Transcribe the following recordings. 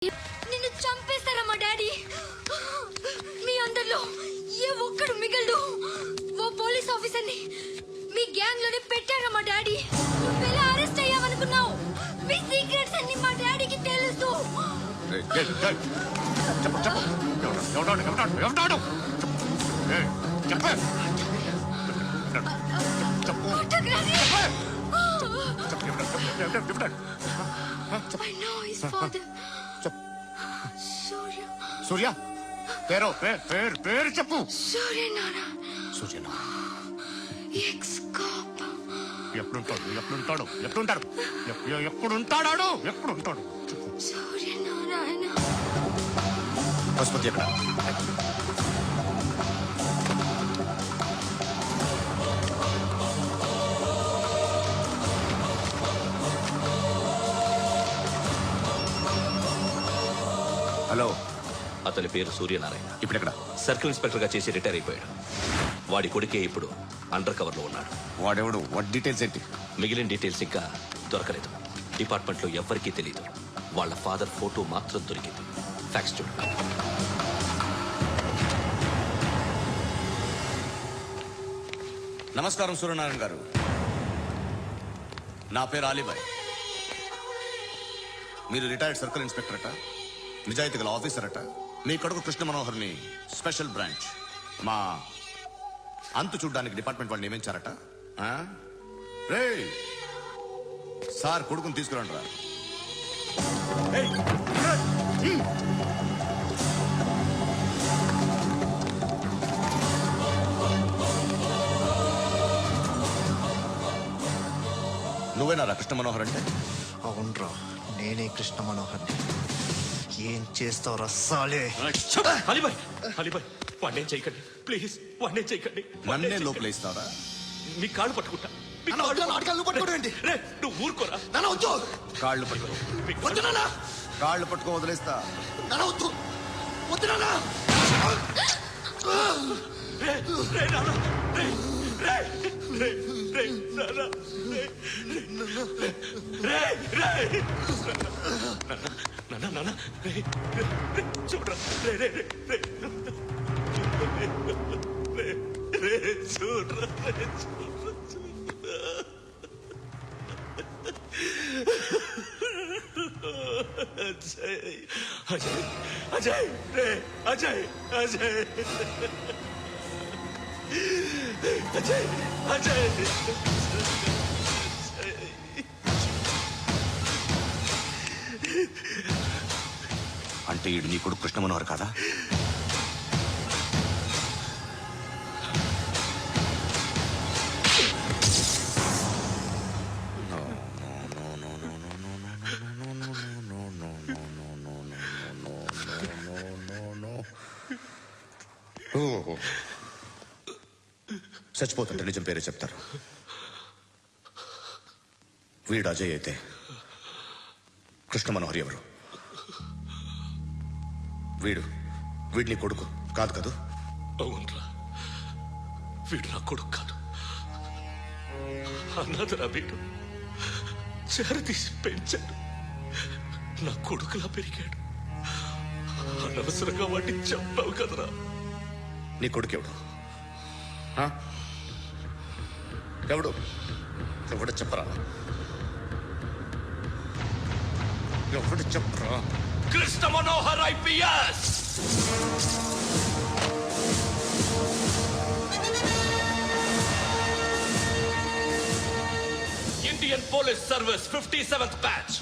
నిన్ను చంపేస్తారా మా డాడీ? మీ అందరిలో ఏ ఒక్కడు మిగలడు. ఓ పోలీస్ ఆఫీసర్ని మీ గ్యాంగ్ లోనే పెట్టారా మా డాడీ? నువ్వెలా అరెస్ట్ అయ్యావనుకున్నావు? మీ సీక్రెట్స్ అన్ని మా డాడీకి తెలుసు. I know his father. Surya పేరు చెప్పు. Suryanarayana ex cop. ఎప్పుడుంటాడు సూర్యనారాయణ. పశుపతి ఎక్కడ? హలో, అతని పేరు సూర్యనారాయణ. ఇప్పుడెక్కడ? సర్కిల్ ఇన్స్పెక్టర్ గా చేసి రిటైర్ అయిపోయాడు. వాడి కొడుకే ఇప్పుడు అండర్ కవర్ లో ఉన్నాడు. వాడెవడు? వాడి డీటెయిల్స్ ఏంటి? మిగిలిన డీటెయిల్స్ ఇంకా దొరకలేదు. డిపార్ట్మెంట్ లో ఎవ్వరికీ తెలియదు. వాళ్ళ ఫాదర్ ఫోటో మాత్రం దొరికింది. ఫ్యాక్స్ చూడు. నమస్కారం సూర్యనారాయణ గారు. నా పేరు అలీబాయ్. మీరు రిటైర్డ్ సర్కిల్ ఇన్స్పెక్టర్ అట, నిజాయితీ గల ఆఫీసర్ అట. మీ కొడుకు కృష్ణ మనోహర్ని స్పెషల్ బ్రాంచ్ మా అంతు చూడ్డానికి డిపార్ట్మెంట్ వాళ్ళు నియమించారట. రే సార్, కొడుకుని తీసుకురండి రా. నువ్వేనారా కృష్ణ మనోహర్ అంటే? అవునరా, నేనే కృష్ణ మనోహర్ని. ఏం చేస్తావు రస్సాలే? అలీబాయ్ వాడిని చేయకండి ప్లీజ్, వాడిని చేయకండి. నన్నే లోపల ఇస్తావరా? మీ కాళ్ళు పట్టుకుంటా. నువ్వు ఊరుకోరా. కాళ్ళు పట్టుకో. కాళ్ళు పట్టుకో వదిలేస్తా. చూడరా అజయ్ అజయ్ అజయ్ అజయ్ అజయ్ అజయ్ అంటే ఈడు నీ కొడుకు కృష్ణ మనోహర్ కాదా? చచ్చిపోతుంటే నిజం పేరే చెప్తారు. వీడు అజయ్ అయితే కృష్ణ మనోహర్ ఎవరు? వీడిని కొడుకు కాదు కదూ? అవునరా, వీడు నా కొడుకు కాదు. అన్నదరా వీడు. చేరతీసి పెంచాడు. నా కొడుకులా పెరిగాడు. అనవసరంగా వాడిని చంపావు కదరా. నీ కొడుకు ఎవడు? ఎవడు చెప్పరా? ఎవడు చెప్పరా? Krishna Manohar IPS. Indian police service 57th batch.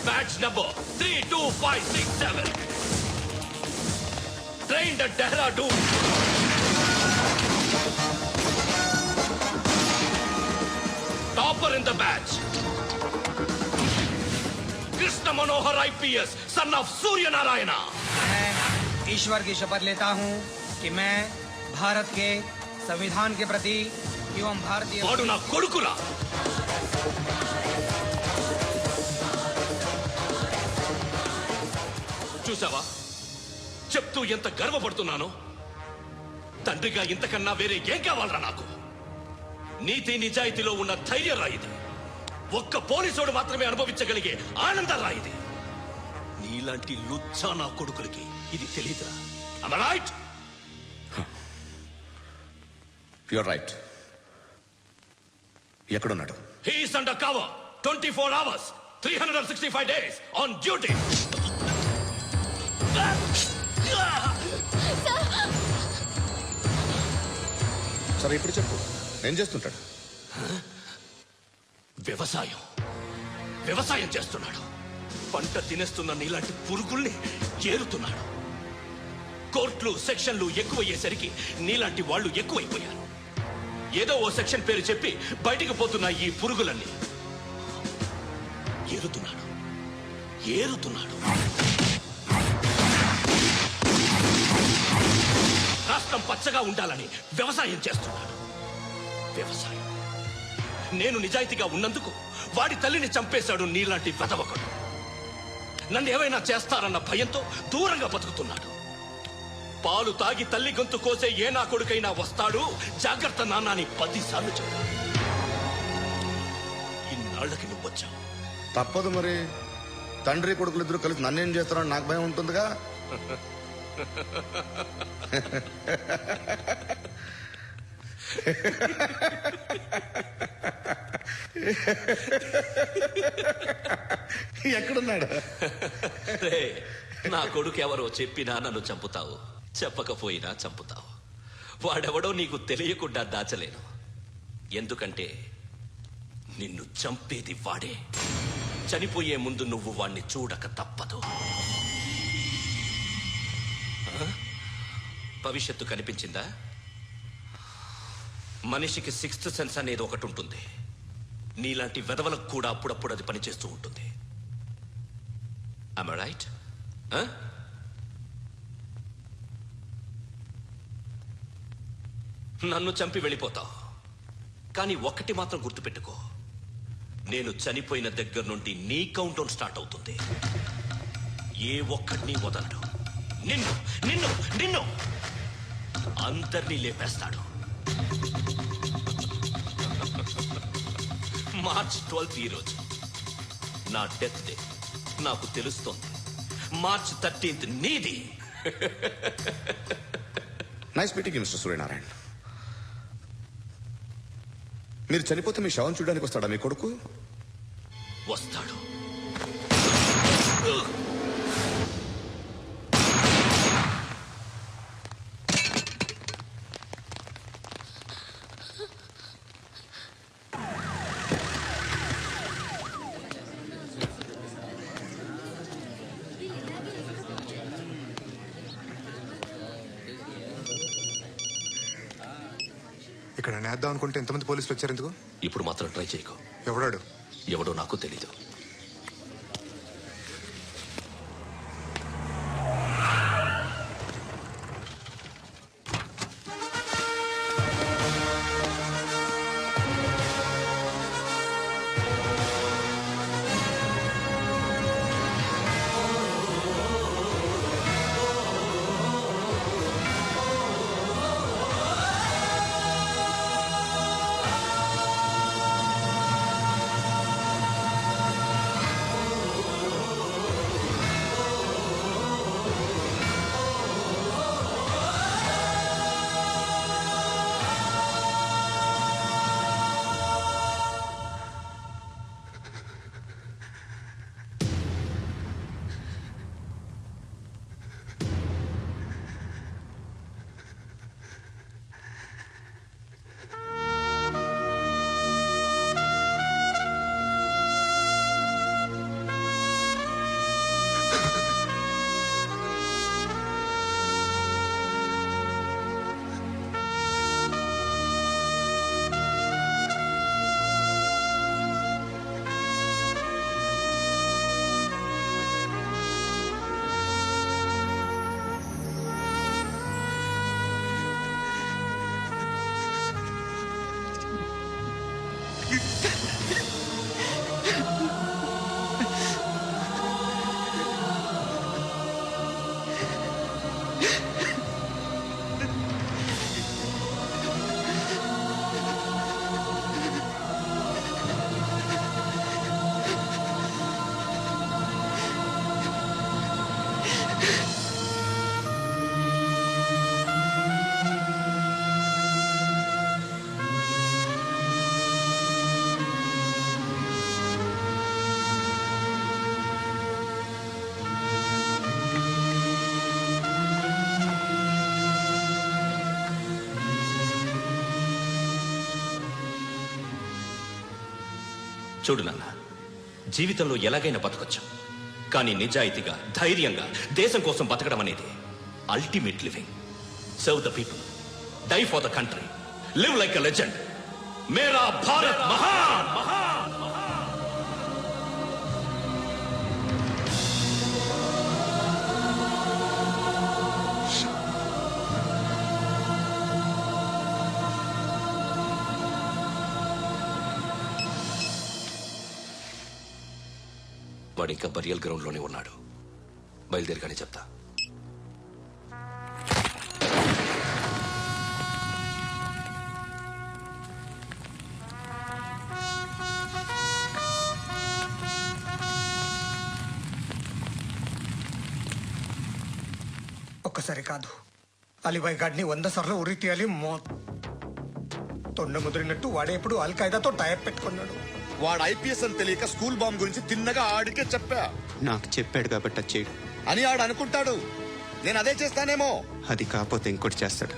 Batch number 32567. Trained at Dehradun. Topper in the batch. Krishna Manohar IPS, son of Surya Narayana. मैं ईश्वर की शपथ लेता हूँ कि मैं भारत के संविधान के प्रति एवं भारतीय వాడు నా కొడుకురా. చూసావా చెప్తూ ఎంత గర్వపడుతున్నానో? తండ్రిగా ఇంతకన్నా వేరే ఏం కావాలరా నాకు? నీతి నిజాయితీలో ఉన్న ధైర్యం రా ఇది. ఒక్క పోలీసోడు మాత్రమే అనుభవించగలిగే ఆనందరా ఇది. నీలాంటి లుచ్చా నా కొడుకులకి ఇది తెలీదురా. Am I right? You're right. ఎక్కడున్నాడు? He is under cover 24 hours 365 days on duty. సరే ఇప్పుడు చెప్పు, ఏం చేస్తుంటాడు? వ్యవసాయం చేస్తున్నాడు. పంట తినేస్తున్న నీలాంటి పురుగుల్ని చేరుతున్నాడు. కోర్టులు సెక్షన్లు ఎక్కువయ్యేసరికి నీలాంటి వాళ్ళు ఎక్కువైపోయారు. ఏదో ఓ సెక్షన్ పేరు చెప్పి బయటికి పోతున్న ఈ పురుగులన్నీ ఏరుతున్నాడు. రాష్ట్రం పచ్చగా ఉండాలని వ్యవసాయం చేస్తున్నాడు. నేను నిజాయితీగా ఉన్నందుకు వాడి తల్లిని చంపేశాడు నీలాంటి వెధవకుడు. నన్ను ఏమైనా చేస్తారన్న భయంతో దూరంగా బతుకుతున్నాడు. పాలు తాగి తల్లి గొంతు కోసే ఏ నా కొడుకైనా వస్తాడు, జాగ్రత్త నాన్న అని 10 సార్లు చెప్పాడు. ఇన్నాళ్లకి నువ్వు వచ్చావు. తప్పదు మరి, తండ్రి కొడుకులు ఇద్దరు కలిసి నన్నేం చేస్తారని నాకు భయం ఉంటుందిగా. ఎక్కడున్నాడు? నా కొడుకు ఎవరో చెప్పినా నన్ను చంపుతావు, చెప్పకపోయినా చంపుతావు. వాడెవడో నీకు తెలియకుండా దాచలేను. ఎందుకంటే నిన్ను చంపేది వాడే. చనిపోయే ముందు నువ్వు వాణ్ణి చూడక తప్పదు. భవిష్యత్తు కనిపించిందా? మనిషికి 6th సెన్స్ అనేది ఒకటి ఉంటుంది. నీలాంటి వెధవలకు కూడా అప్పుడప్పుడు అది పనిచేస్తూ ఉంటుంది. Am I right? నన్ను చంపి వెళ్ళిపోతావు, కానీ ఒక్కటి మాత్రం గుర్తుపెట్టుకో, నేను చనిపోయిన దగ్గర నుండి నీ కౌంట్ డౌన్ స్టార్ట్ అవుతుంది. ఏ ఒక్కడిని వదలడు. నిన్ను అందరినీ లేపేస్తాడు. మార్చ్ 12 ఈ రోజు నా డెత్ డే. నాకు తెలుస్తోంది మార్చ్ 13 నీది. Nice meeting mister Suryanarayana. మీరు చనిపోతే మీ శవం చూడడానికి వస్తాడా మీ కొడుకు? వస్తాడు. ఇక్కడ నేద్దాం అనుకుంటే ఎంతమంది పోలీసులు వచ్చారు ఎందుకు? ఇప్పుడు మాత్రం ట్రై చేయకు. ఎవడాడు? ఎవడో నాకు తెలీదు. చూడు నాన్న, జీవితంలో ఎలాగైనా బతకొచ్చు, కానీ నిజాయితీగా ధైర్యంగా దేశం కోసం బతకడం అనేది ultimate living. Serve the people, die for the country, live like a legend. మేరా భారత్ మహాన్. వాడు ఇంకా బరియల్ గ్రౌండ్ లోనే ఉన్నాడు. బయలుదేరిగానే చెప్తా. ఒక్కసారి కాదు, అలీబాయ్ గాడిని 100 సార్లు ఉరి తీయాలి. తొండ ముదిరినట్టు వాడే ఎప్పుడు అల్ ఖైదాతో టైప్ పెట్టుకున్నాడు. వాడు ఐపీఎస్ అని తెలియక స్కూల్ బాంబ్ గురించి తిన్నగా ఆడికే చెప్పా. నాకు చెప్పాడు కాబట్టి అది చేయడు. అని ఆడు అనుకుంటాడు, నేను అదే చేస్తానేమో. అది కాకపోతే ఇంకోటి చేస్తాడు.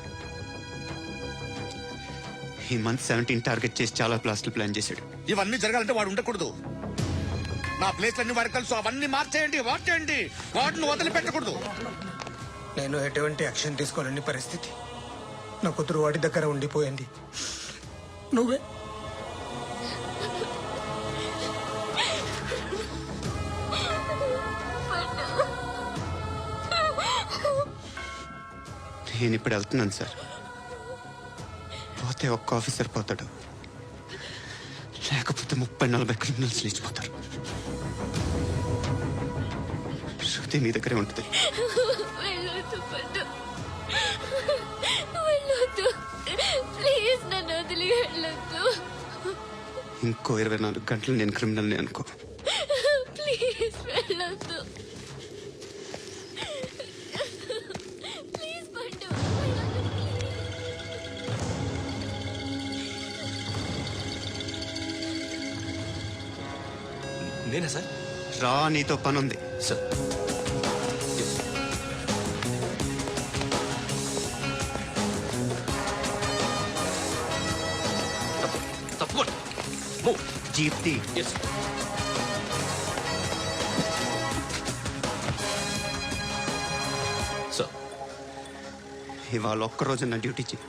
ఈ మంత్ 17 టార్గెట్ చేసి చాలా ప్లాస్టులు ప్లాన్ చేశాడు. ఇవన్నీ జరగాలంటే వాడు ఉండకూడదు. నా ప్లేస్లన్నీ వాడికి తెలుసు. అవన్నీ మార్చేయండి, వాచేయండి. వాటిని వదిలిపెట్టకూడదు. నేను ఎటువంటి యాక్షన్ తీసుకోలేని పరిస్థితి. నా కూతురు వాడి దగ్గర ఉండిపోయింది. నువ్వే నేను ఇప్పుడు వెళ్తున్నాను సార్. పోతే ఒక్క ఆఫీసర్ పోతాడు, లేకపోతే 30-40 క్రిమినల్స్ లేచిపోతారు. శృతి మీ దగ్గరే ఉంటుంది. వెళ్ళొద్దు పద్దు, వెళ్ళొద్దు ప్లీజ్, నన్ను వదిలి వెళ్ళొద్దు. ఇంకో 24 గంటలు నేను క్రిమినల్ని అనుకో. ప్లీజ్ వెళ్ళొద్దు. ప్లీజ్ పద్దు, నేనా సార్? రా, నీతో పని ఉంది. సార్, తప్పకుండా. జీప్తి సార్, ఇవాళ ఒక్కరోజు నా డ్యూటీ చేయి.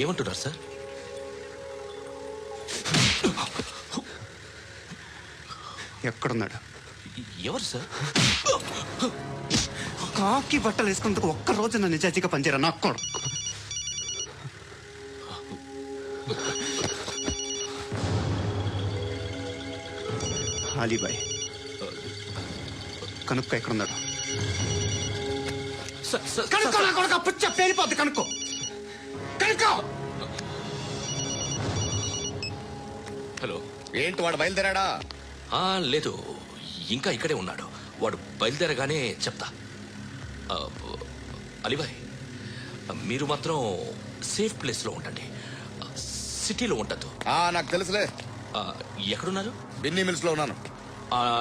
ఏమంటున్నారు సార్? ఎక్కడున్నాడు? ఎవరు సార్? కాకి బట్టలు వేసుకున్నందుకు ఒక్కరోజు నా నిజాయితీగా పనిచేయరా నాకు కూడా. అలీబాయ్ కనుక్కో, ఎక్కడున్నాడు? కనుక్కో, నా కొడుకు పుచ్చ పేలిపోద్ది. కనుక్కో, కనుక్కో. హలో. ఏంటి వాడు బయలుదేరాడా? లేదు, ఇంకా ఇక్కడే ఉన్నాడు. వాడు బయలుదేరగానే చెప్తా. అలీబాయ్, మీరు మాత్రం సేఫ్ ప్లేస్లో ఉండండి, సిటీలో ఉండద్దు. నాకు తెలుసులే. ఎక్కడున్నారు? బిన్నీ మిల్స్ లో ఉన్నాను.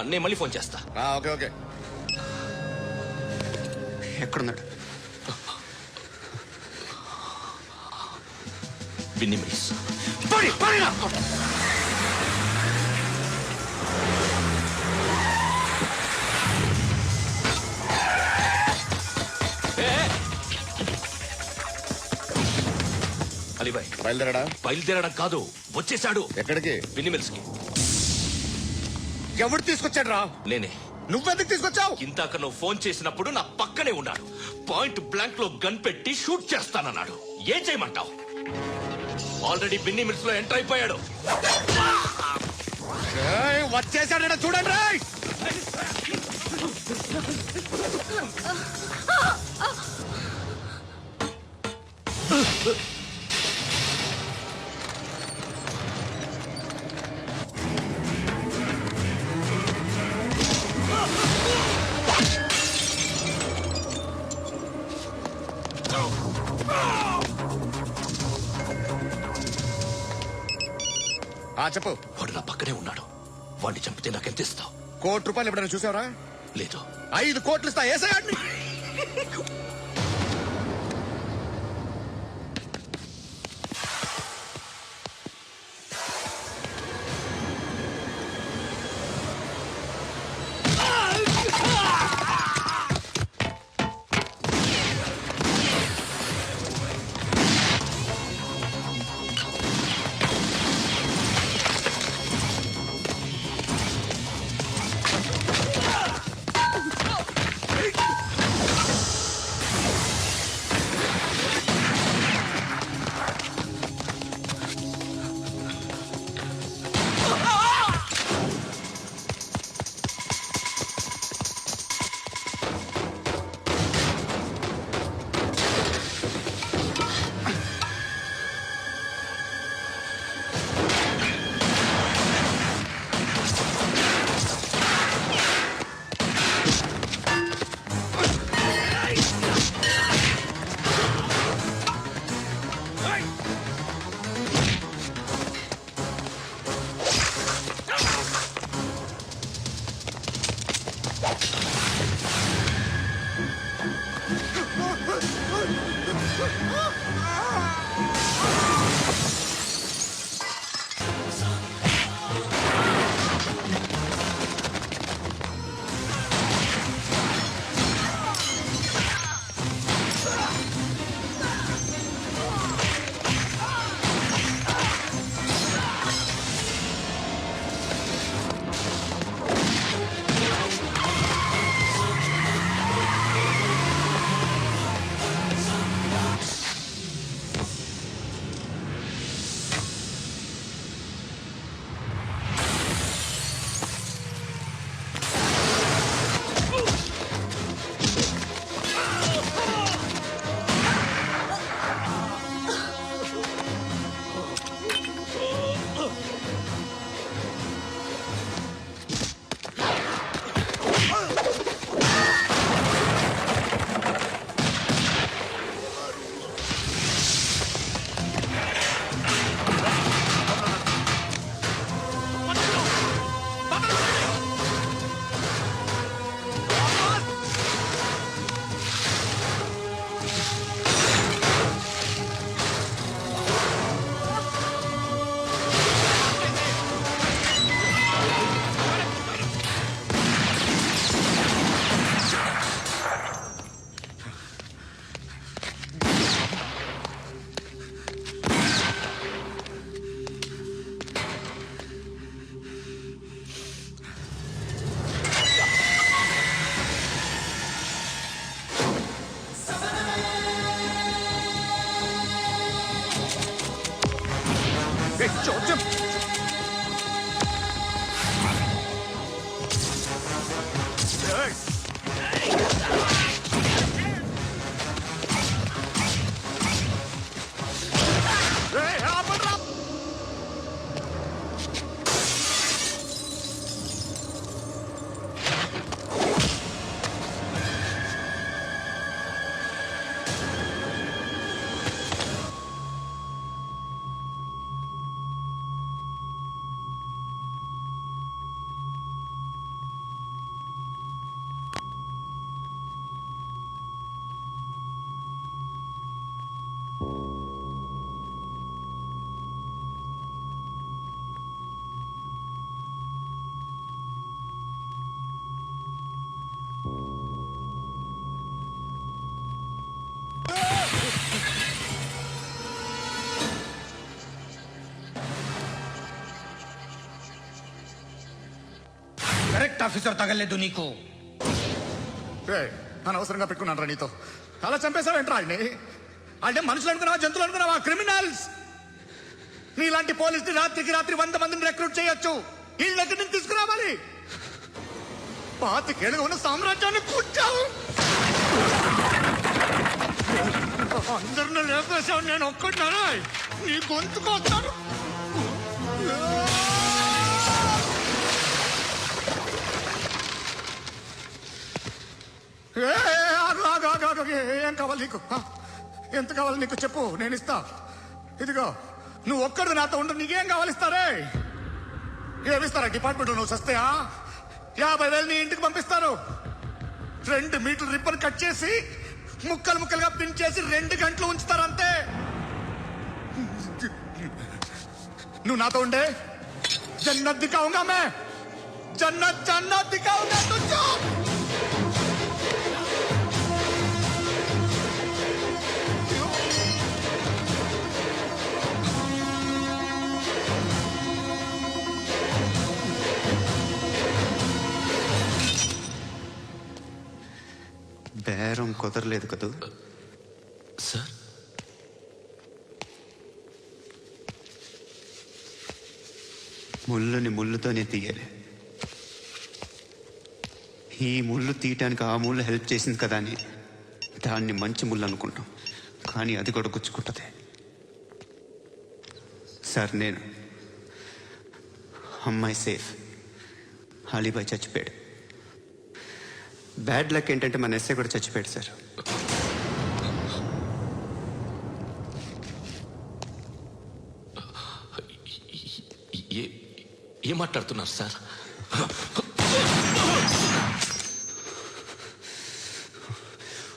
నేను మళ్ళీ ఫోన్ చేస్తా. Okay okay. ఎక్కడున్నాడు? బిన్నీ మిల్స్. అలీబాయ్ బయలుదేరాడా? బయలుదేరడం కాదు, వచ్చేసాడు. ఎక్కడికి? బిన్నీ మిల్స్ కి. ఎవడు తీసుకొచ్చాడు రా? నేనే. నువ్వెందుకు తీసుకొచ్చావు? ఇందాక నువ్వు ఫోన్ చేసినప్పుడు నా పక్కనే ఉన్నాడు. పాయింట్ బ్లాంక్ లో గన్ పెట్టి షూట్ చేస్తానన్నాడు. ఏం చేయమంటావు? ఆల్రెడీ బిన్నీ మిల్స్ లో ఎంటర్ అయిపోయాడు. వచ్చేసాడ చూడండి రా. చెప్పు. వాడు నా పక్కనే ఉన్నాడు. వాడిని చంపితే నాకెంత ఇస్తావు? ₹1 కోటి ఎప్పుడైనా చూసావరా? లేదు. 5 కోట్లు ఇస్తా. ఏసయాడిని. करेक्ट ऑफिसर तगलेदु नीको అనవసరంగా పెట్టుకున్నాను రా నీతో అలా చంపేశావేంట్రా ఆయన్ని అంటే మనుషులు అనుకున్నావా జంతువులు అనుకున్నావా క్రిమినల్స్ నీలాంటి పోలీసుని రాత్రికి రాత్రి 100 మందిని రిక్రూట్ చేయొచ్చు వీళ్ళ దగ్గర నుంచి తీసుకురావాలి 25 ఏళ్ళుగా ఉన్న సామ్రాజ్యాన్ని కూర్చావు అందరిని లేపేశావు నేను ఒక్కడినారా నీ గొంతుకొస్తాను ఏం కావాలి నీకు ఎంత కావాలి నీకు చెప్పు నేను ఇస్తా ఇదిగో నువ్వు ఒక్కడు నాతో ఉండు నీకేం కావాలిస్తారే ఏమిస్తారా డిపార్ట్మెంట్ నువ్వు సస్తే 50,000 నీ ఇంటికి పంపిస్తారు 2 మీటర్లు రిబ్బన్ కట్ చేసి ముక్కలు ముక్కలుగా పిన్ చేసి 2 గంటలు ఉంచుతారు అంతే నువ్వు నాతో ఉండే జన్నత్ దిఖాऊंगा मैं जन्नत जन्नत दिखाऊंगा तुझको బేరం కుదరలేదు కదూ సార్ ముళ్ళుని ముళ్ళుతోనే తీయాలి ఈ ముళ్ళు తీయటానికి ఆ ముళ్ళు హెల్ప్ చేసింది కదా అని దాన్ని మంచి ముళ్ళు అనుకుంటాం కానీ అది కూడా గుచ్చుకుంటుంది సార్ నేను అమ్మాయి సేఫ్ అలీబాయ్ చచ్చిపోయాడు బ్యాడ్ లక్ ఏంటంటే మన ఎస్ఐ కూడా చచ్చిపోయాడు సార్ ఏం మాట్లాడుతున్నారు సార్